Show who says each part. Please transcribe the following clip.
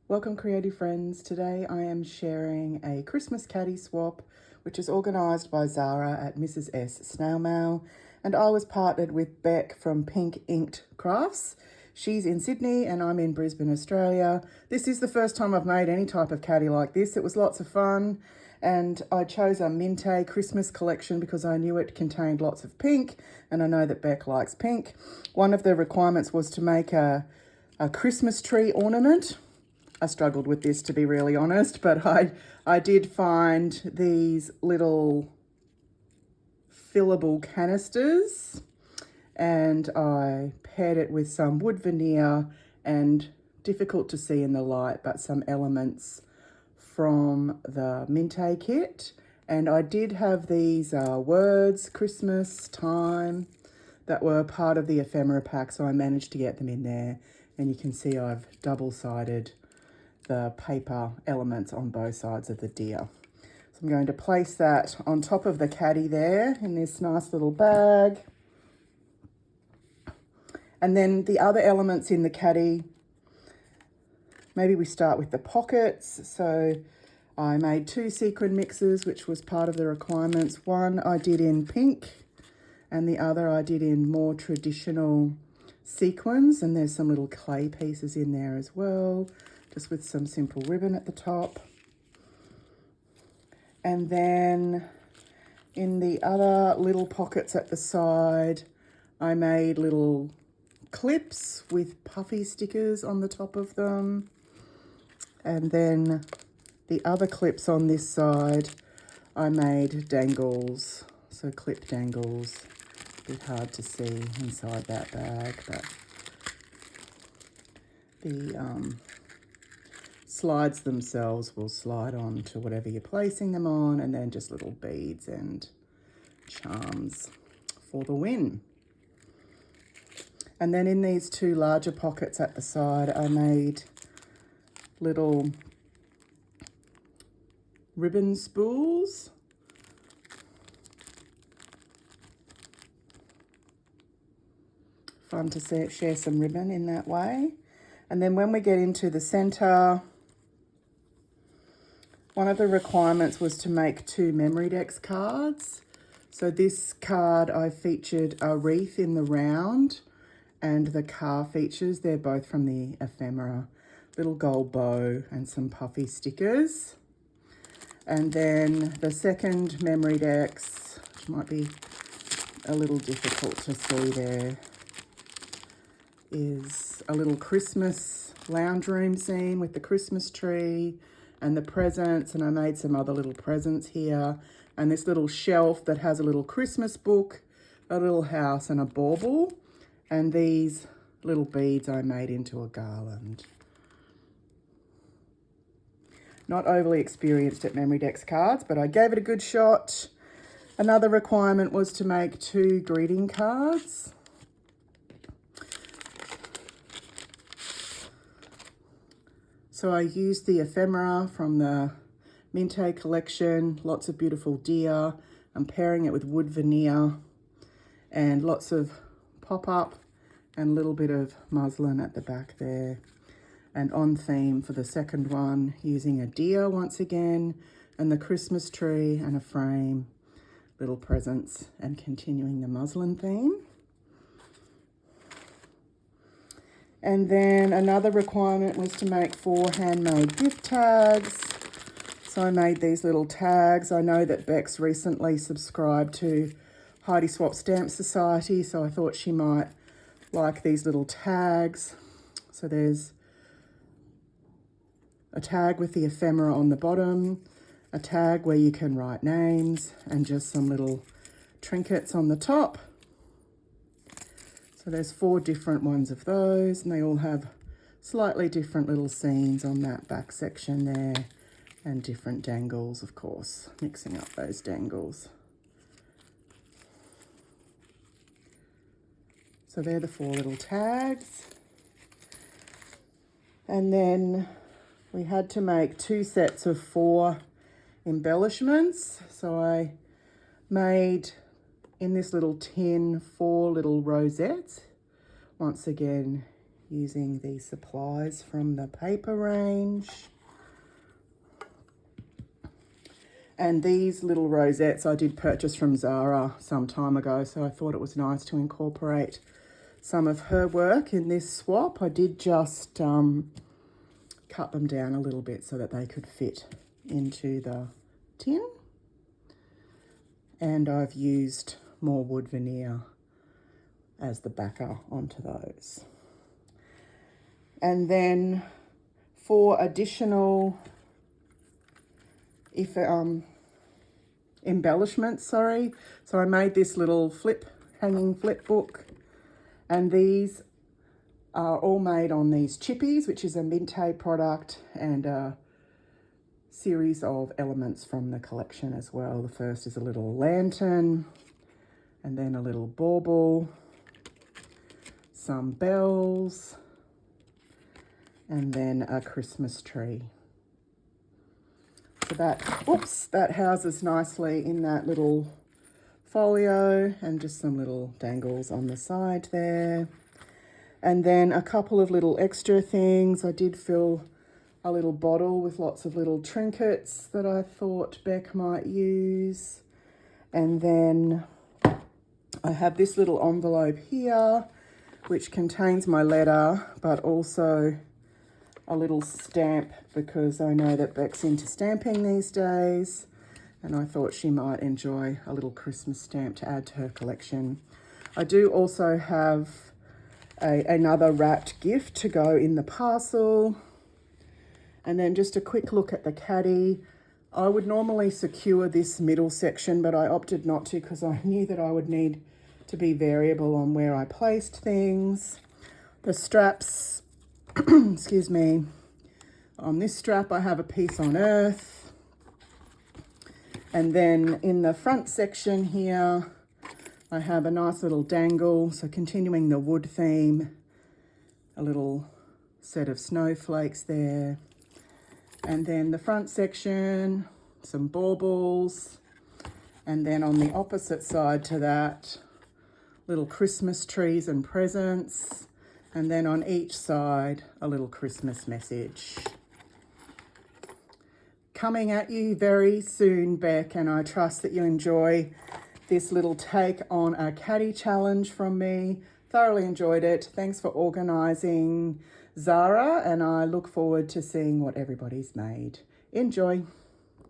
Speaker 1: Welcome, creative friends. Today I am sharing a Christmas caddy swap which is organised by Zara at Mrs. S Snail Mail, and I was partnered with Beck from Pink Inked Crafts. She's in Sydney and I'm in Brisbane, Australia. This is the first time I've made any type of caddy like this. It was lots of fun, and I chose a Minte Christmas collection because I knew it contained lots of pink, and I know that Beck likes pink. One of the requirements was to make a Christmas tree ornament. I struggled with this, to be really honest, but I did find these little fillable canisters, and I paired it with some wood veneer and, difficult to see in the light, but some elements from the Minte kit. And I did have these words, Christmas time, that were part of the ephemera pack, so I managed to get them in there. And you can see I've double-sided the paper elements on both sides of the deer. So I'm going to place that on top of the caddy there in this nice little bag. And then the other elements in the caddy, maybe we start with the pockets. So I made 2 sequin mixes, which was part of the requirements. One I did in pink and the other I did in more traditional sequins, and there's some little clay pieces in there as well, just with some simple ribbon at the top. And then in the other little pockets at the side, I made little clips with puffy stickers on the top of them. And then the other clips on this side, I made dangles, so clip dangles. A bit hard to see inside that bag, but the slides themselves will slide on to whatever you're placing them on, and then just little beads and charms for the win. And then in these 2 larger pockets at the side, I made little ribbon spools. Fun to share some ribbon in that way. And then when we get into the center, one of the requirements was to make 2 Memorydex cards. So this card, I featured a wreath in the round, and the car features, they're both from the ephemera, little gold bow and some puffy stickers. And then the second Memorydex, which might be a little difficult to see there, is a little Christmas lounge room scene with the Christmas tree and the presents, and I made some other little presents here, and this little shelf that has a little Christmas book, a little house and a bauble, and these little beads I made into a garland. Not overly experienced at Memorydex cards, but I gave it a good shot. Another requirement was to make 2 greeting cards. So I used the ephemera from the Minte collection, lots of beautiful deer. I'm pairing it with wood veneer and lots of pop-up and a little bit of muslin at the back there. And on theme for the second one, using a deer once again, and the Christmas tree and a frame, little presents, and continuing the muslin theme. And then another requirement was to make 4 handmade gift tags. So I made these little tags. I know that Beck's recently subscribed to Heidi Swap Stamp Society, so I thought she might like these little tags. So there's a tag with the ephemera on the bottom, a tag where you can write names, and just some little trinkets on the top. So there's 4 different ones of those, and they all have slightly different little scenes on that back section there, and different dangles, of course, mixing up those dangles. So they're the 4 little tags. And then we had to make 2 sets of 4 embellishments. So I made, in this little tin, 4 little rosettes, once again using the supplies from the paper range. And these little rosettes I did purchase from Zara some time ago, so I thought it was nice to incorporate some of her work in this swap. I did just cut them down a little bit so that they could fit into the tin. And I've used more wood veneer as the backer onto those. And then for additional embellishments, so I made this little hanging flip book, and these are all made on these chippies, which is a Minte product, and a series of elements from the collection as well. The first is a little lantern, and then a little bauble, some bells, and then a Christmas tree. So that houses nicely in that little folio, and just some little dangles on the side there. And then a couple of little extra things. I did fill a little bottle with lots of little trinkets that I thought Beck might use. And then I have this little envelope here, which contains my letter, but also a little stamp, because I know that Beck's into stamping these days, and I thought she might enjoy a little Christmas stamp to add to her collection. I do also have another wrapped gift to go in the parcel. And then just a quick look at the caddy. I would normally secure this middle section, but I opted not to because I knew that I would need to be variable on where I placed things. The straps, excuse me, on this strap I have a piece on earth. And then in the front section here, I have a nice little dangle, so continuing the wood theme, a little set of snowflakes there. And then the front section, some baubles. And then on the opposite side to that, little Christmas trees and presents. And then on each side, a little Christmas message. Coming at you very soon, Beck, and I trust that you enjoy this little take on a caddy challenge from me. Thoroughly enjoyed it. Thanks for organising, Zara, and I look forward to seeing what everybody's made. Enjoy.